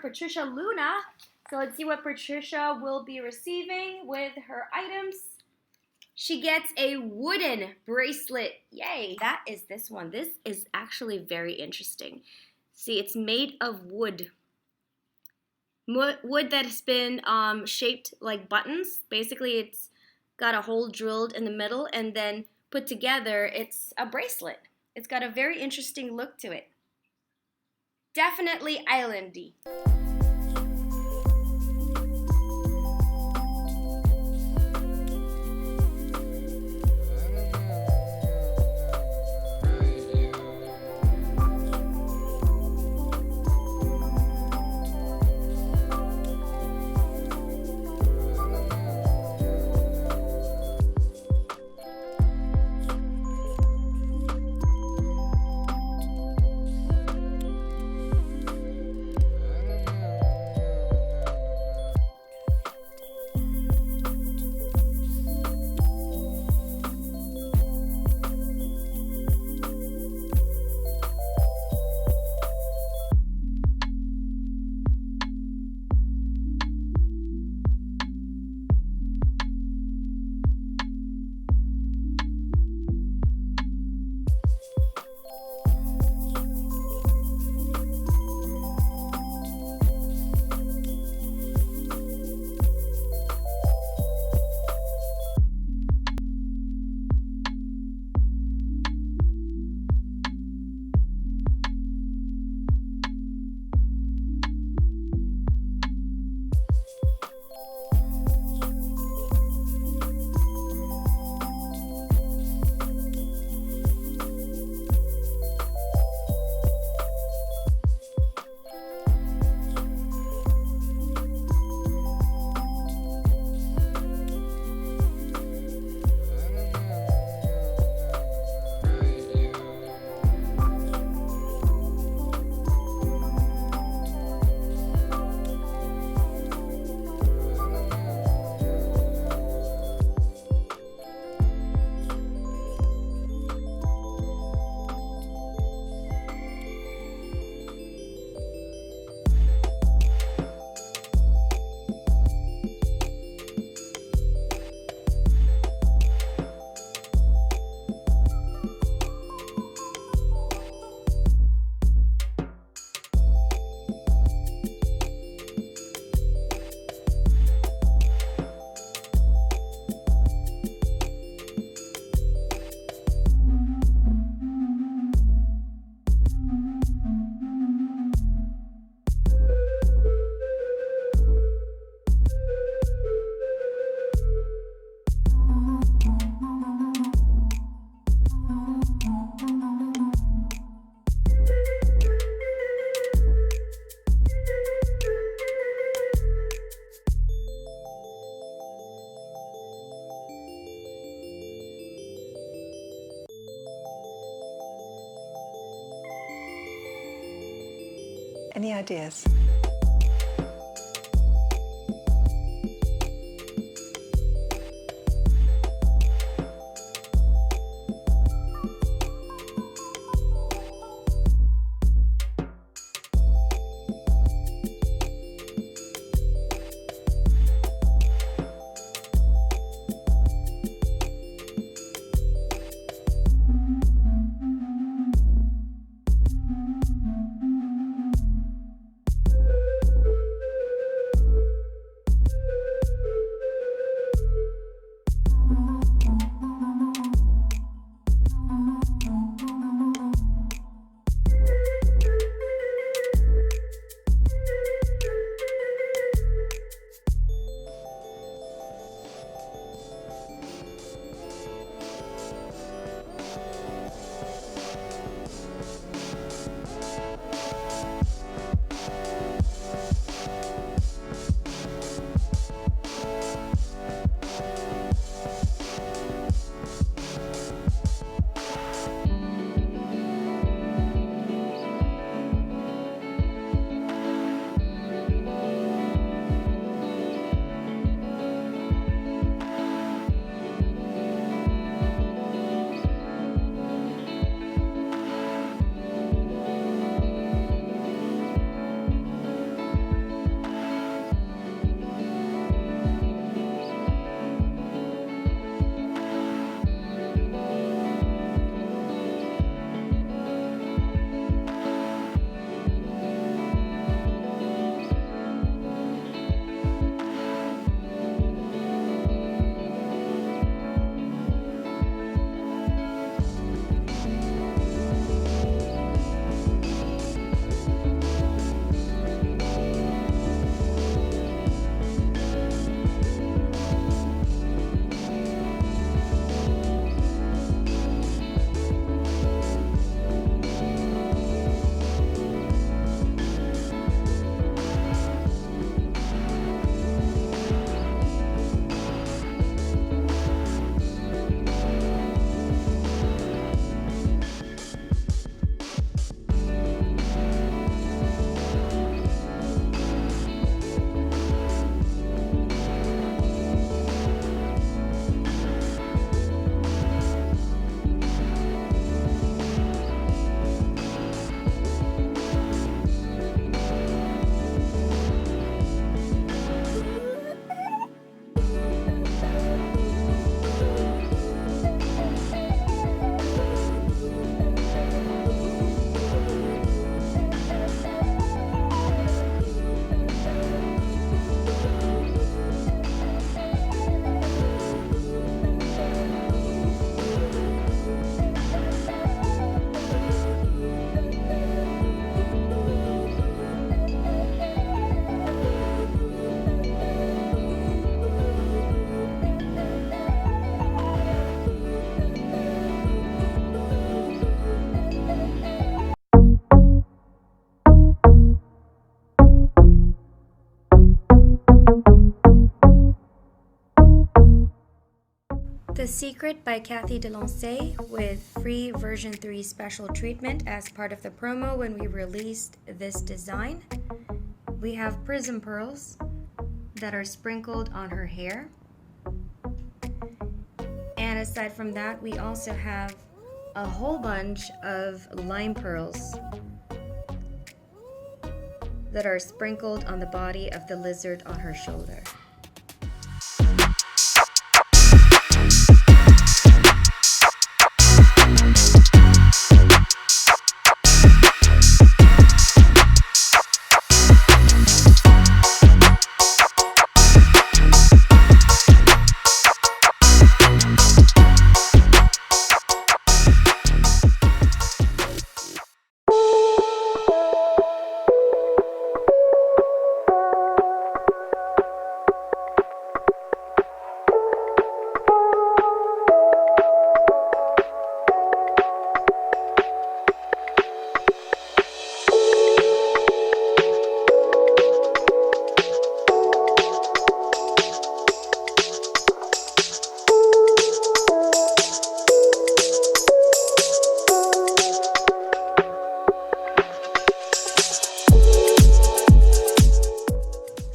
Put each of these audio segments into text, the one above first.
Patricia Luna. So let's see what Patricia will be receiving with her items. She gets a wooden bracelet. Yay! That is this one. This is actually very interesting. See, it's made of wood. Wood that has been shaped like buttons. Basically, it's got a hole drilled in the middle and then put together. It's a bracelet. It's got a very interesting look to it. Definitely islandy. Any ideas? The Secret by Cathy Delancey with free version 3 special treatment as part of the promo when we released this design. We have prism pearls that are sprinkled on her hair. And aside from that, we also have a whole bunch of lime pearls that are sprinkled on the body of the lizard on her shoulder.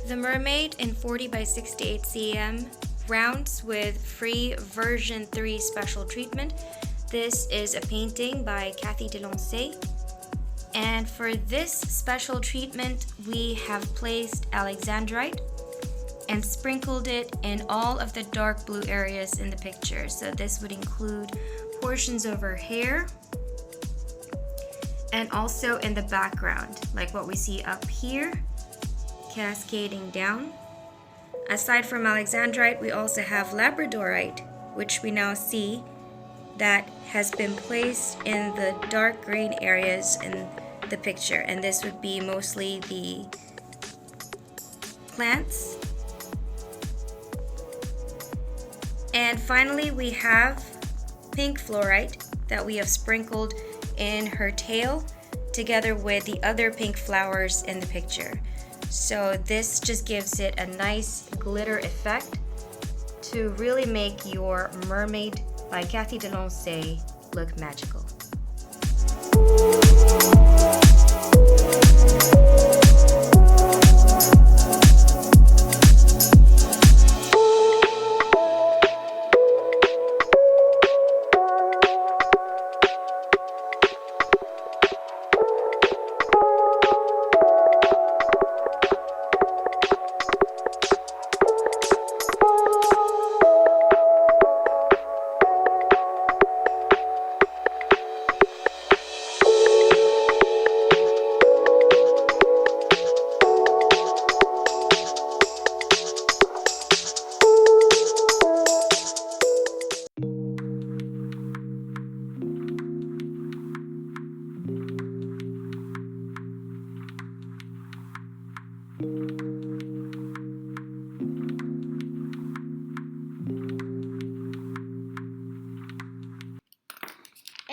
The Mermaid in 40 by 68 cm rounds with free version 3 special treatment. This is a painting by Cathy Delancey. And for this special treatment, we have placed alexandrite and sprinkled it in all of the dark blue areas in the picture. So this would include portions of her hair and also in the background, like what we see up here, cascading down. Aside from alexandrite, we also have labradorite, which we now see that has been placed in the dark green areas in the picture, and this would be mostly the plants. And finally, we have pink fluorite that we have sprinkled in her tail together with the other pink flowers in the picture. So this just gives it a nice glitter effect to really make your Mermaid by Cathy Delancey look magical.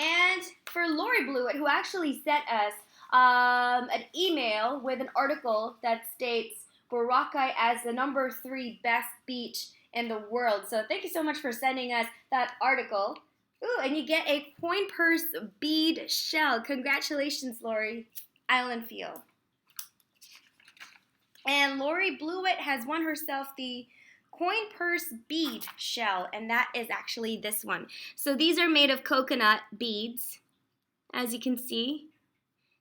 And for Lori Blewett, who actually sent us an email with an article that states Boracay as the number 3 best beach in the world. So thank you so much for sending us that article. Ooh, and you get a coin purse bead shell. Congratulations, Lori. Island Feel. And Lori Blewett has won herself the coin purse bead shell, and that is actually this one. So these are made of coconut beads, as you can see.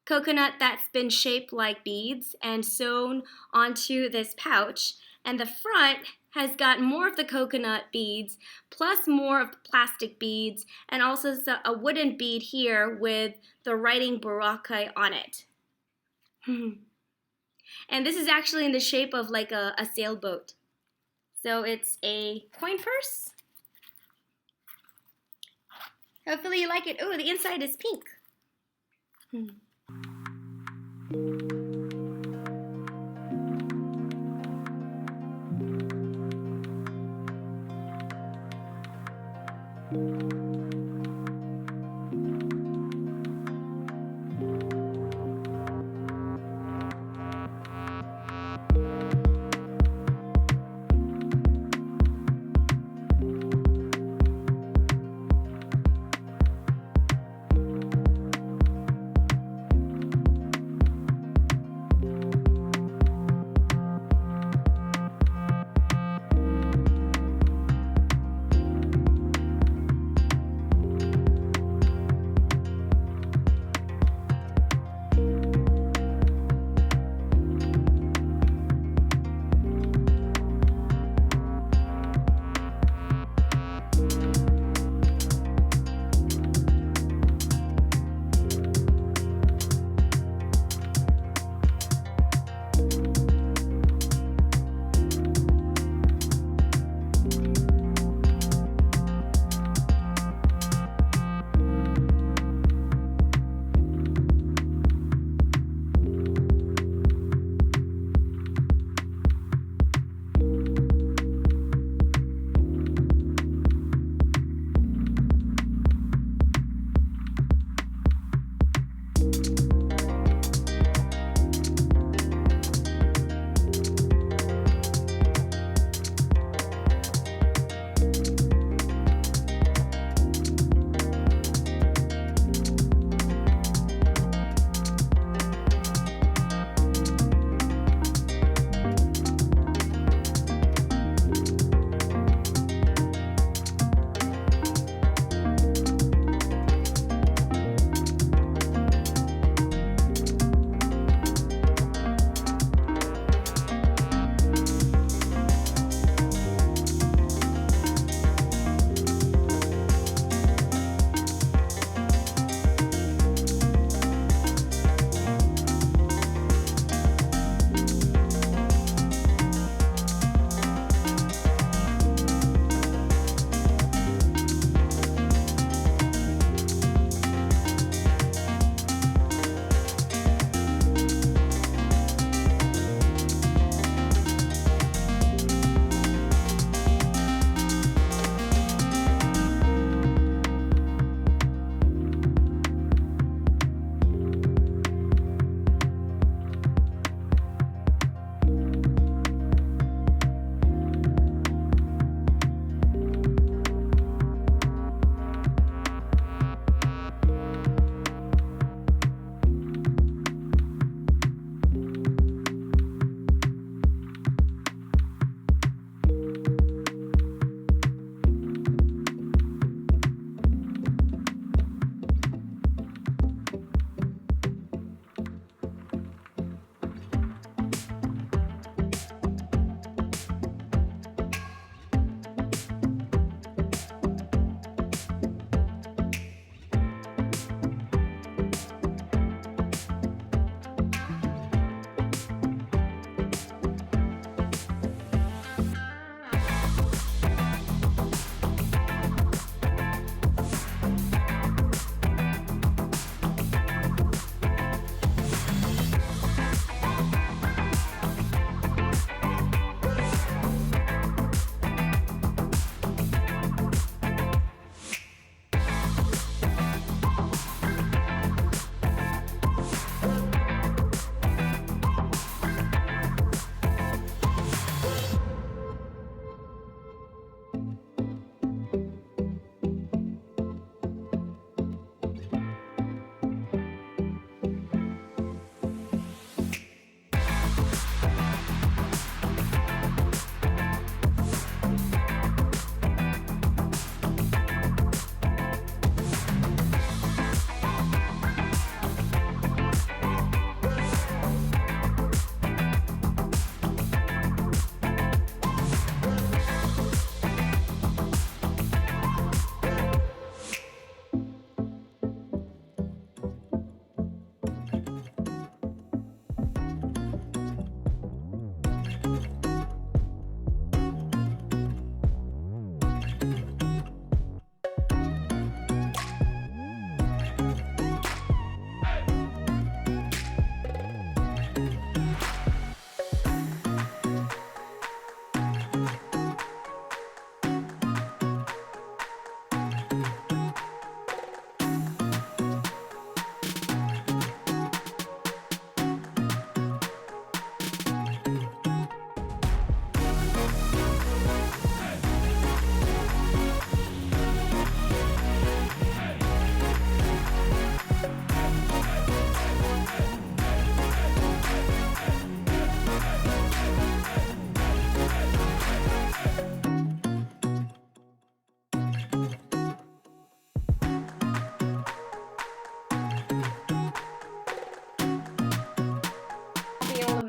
Coconut that's been shaped like beads and sewn onto this pouch, and the front has got more of the coconut beads plus more of the plastic beads, and also a wooden bead here with the writing Boracay on it. And this is actually in the shape of like a sailboat. So it's a coin purse. Hopefully you like it. Oh, the inside is pink.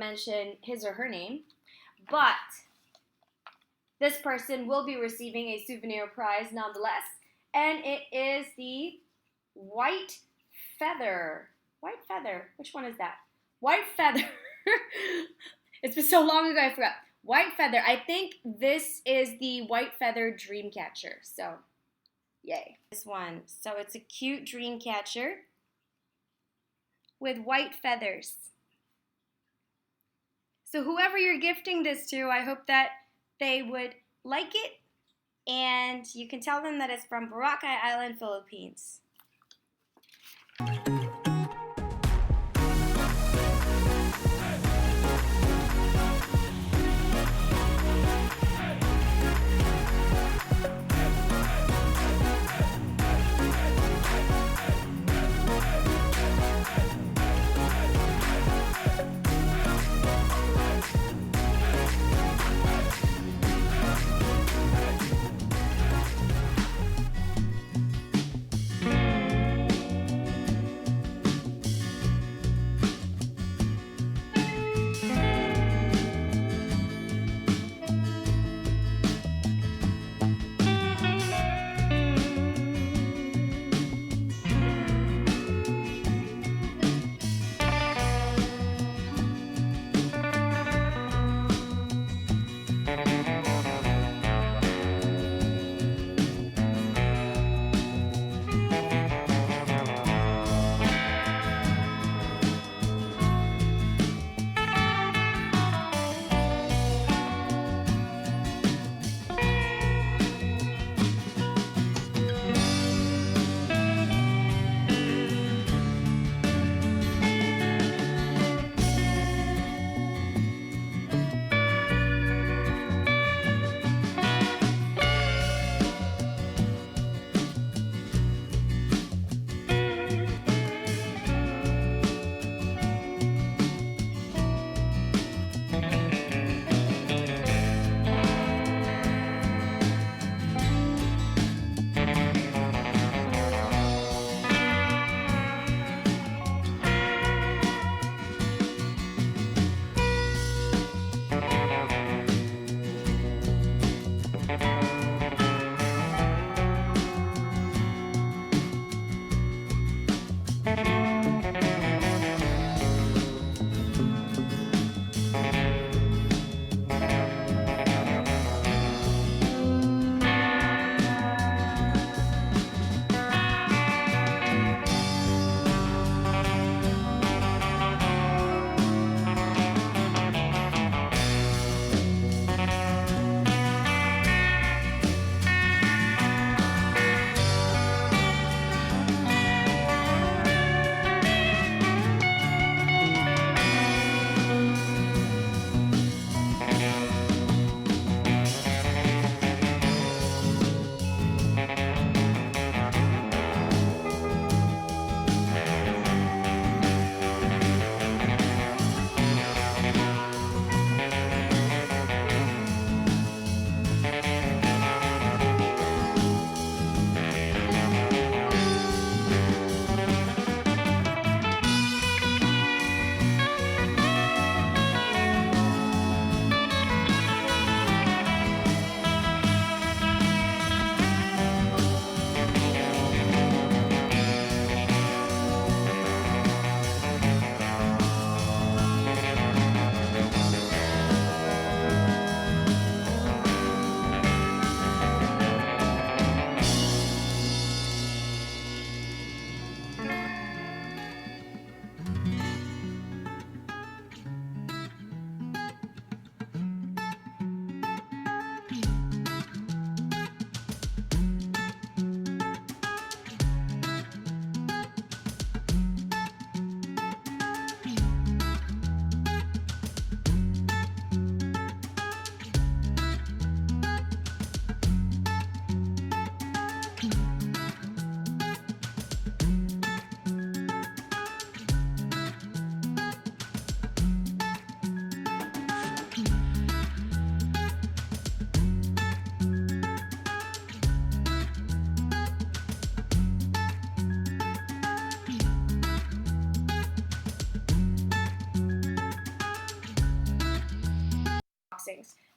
mention his or her name, but this person will be receiving a souvenir prize nonetheless, and it is the white feather. White feather. Which one is that? White feather. It's been so long ago I forgot. White feather. I think this is the white feather dreamcatcher. So, yay. This one. So it's a cute dreamcatcher with white feathers. So whoever you're gifting this to, I hope that they would like it, and you can tell them that it's from Boracay Island, Philippines.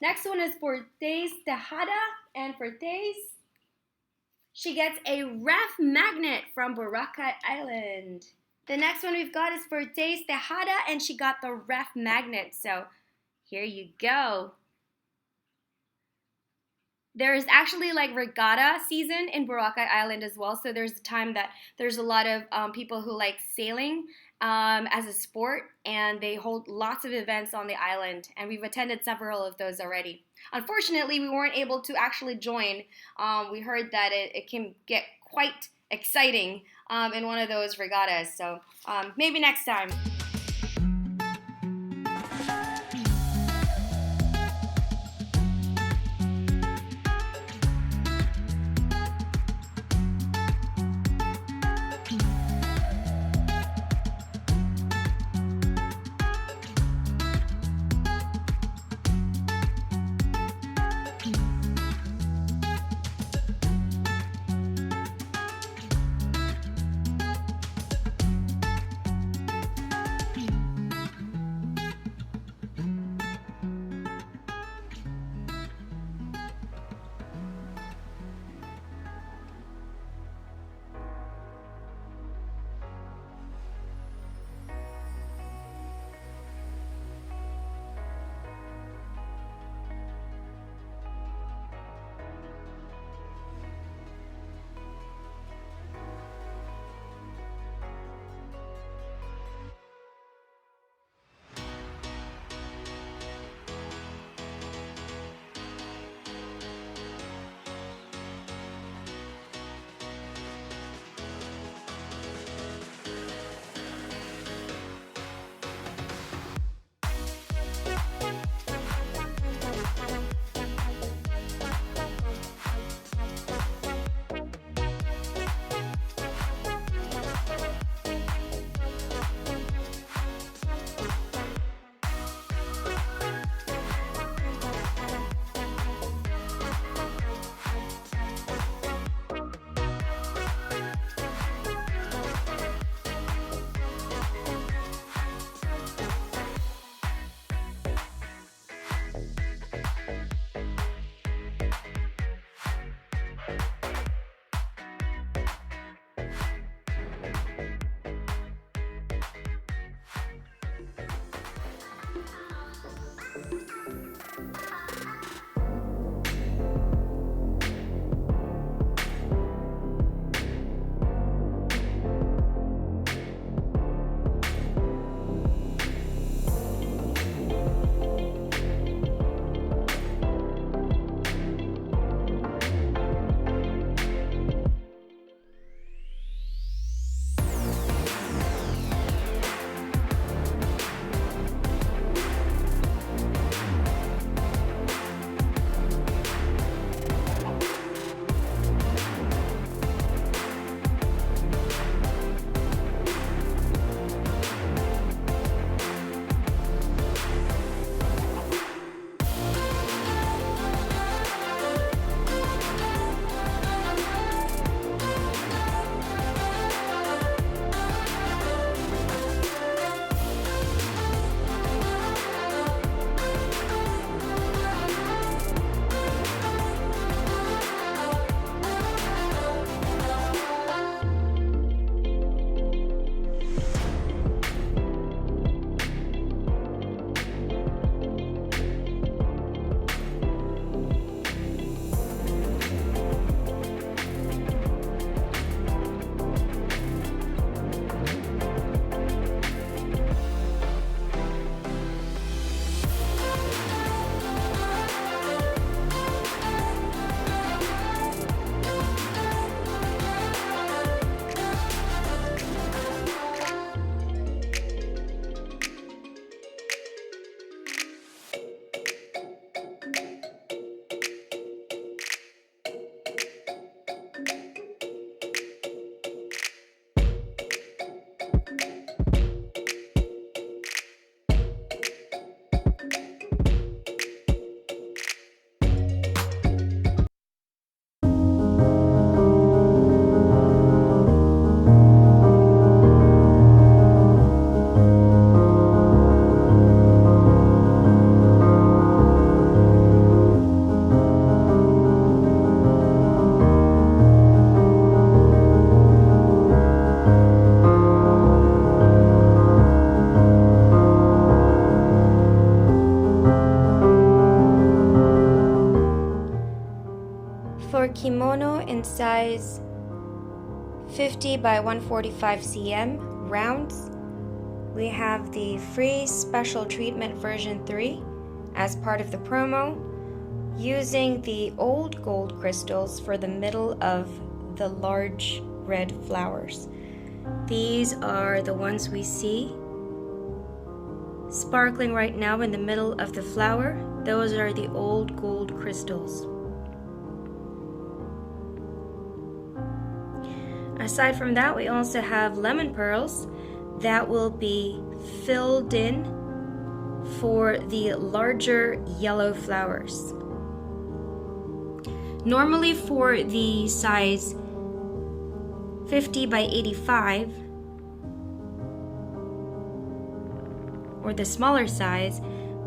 Next one is for Thays Tejada, and for Thays, she gets a ref magnet from Boracay Island. The next one we've got is for Thays Tejada, and she got the ref magnet. So here you go. There's actually like regatta season in Boracay Island as well. So there's a time that there's a lot of people who like sailing as a sport, and they hold lots of events on the island. And we've attended several of those already. Unfortunately, we weren't able to actually join. We heard that it can get quite exciting in one of those regattas. So maybe next time. size 50 by 145 cm rounds. We have the free special treatment version 3 as part of the promo, using the old gold crystals for the middle of the large red flowers. These are the ones we see sparkling right now in the middle of the flower. Those are the old gold crystals. Aside from that, we also have lemon pearls that will be filled in for the larger yellow flowers. Normally for the size 50 by 85, or the smaller size,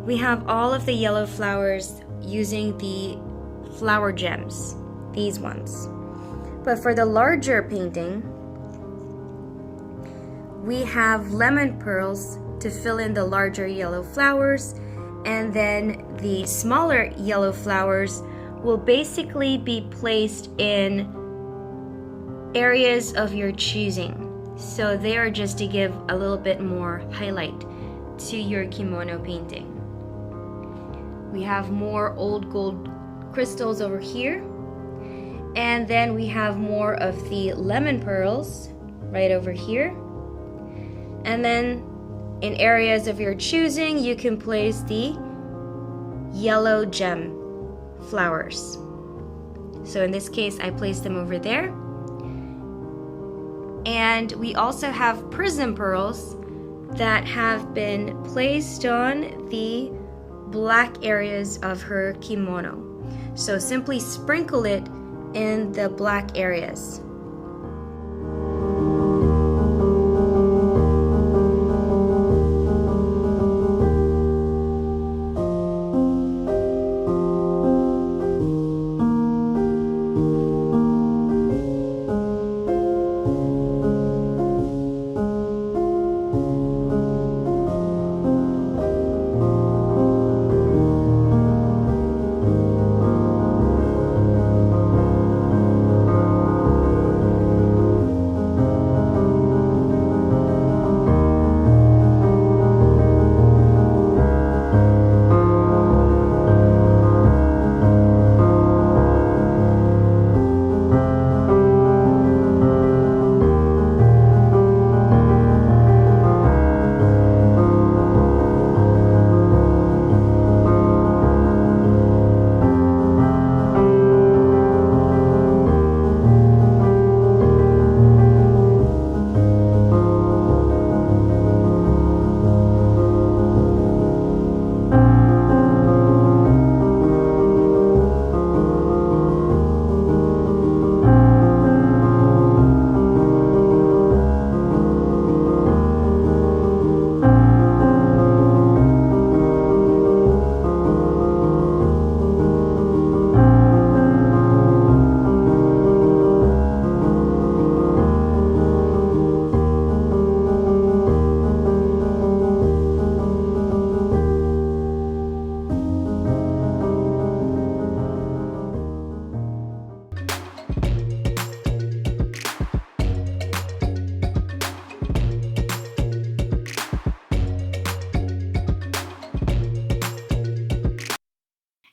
we have all of the yellow flowers using the flower gems, these ones. But for the larger painting, we have lemon pearls to fill in the larger yellow flowers, and then the smaller yellow flowers will basically be placed in areas of your choosing. So they are just to give a little bit more highlight to your kimono painting. We have more old gold crystals over here. And then we have more of the lemon pearls right over here. And then in areas of your choosing, you can place the yellow gem flowers. So in this case, I placed them over there. And we also have prism pearls that have been placed on the black areas of her kimono. So simply sprinkle it in the black areas.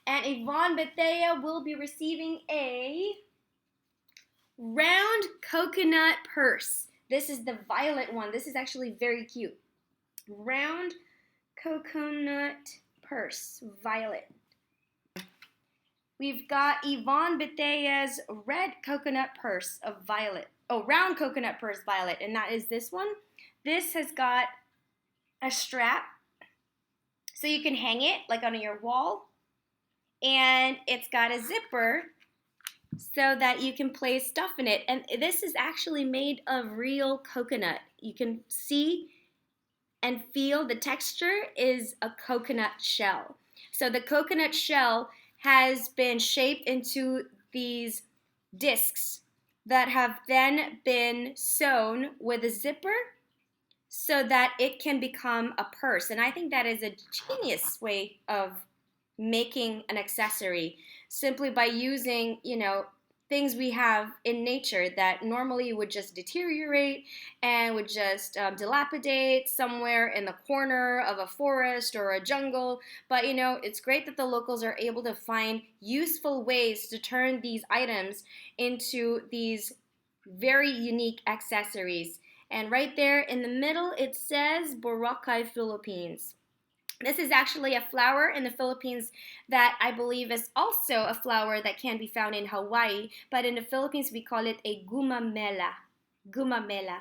And Evaughn Bethea will be receiving a round coconut purse. This is the violet one. This is actually very cute. Round coconut purse, violet. We've got Evaughn Bethea's red coconut purse of violet. Oh, round coconut purse, violet. And that is this one. This has got a strap, so you can hang it like on your wall. And it's got a zipper so that you can place stuff in it. And this is actually made of real coconut. You can see and feel the texture is a coconut shell. So the coconut shell has been shaped into these discs that have then been sewn with a zipper so that it can become a purse. And I think that is a genius way of making an accessory, simply by using, things we have in nature that normally would just deteriorate and would just dilapidate somewhere in the corner of a forest or a jungle. But you know, it's great that the locals are able to find useful ways to turn these items into these very unique accessories. And right there in the middle, it says Boracay, Philippines. This is actually a flower in the Philippines that I believe is also a flower that can be found in Hawaii, but in the Philippines we call it a gumamela. Gumamela.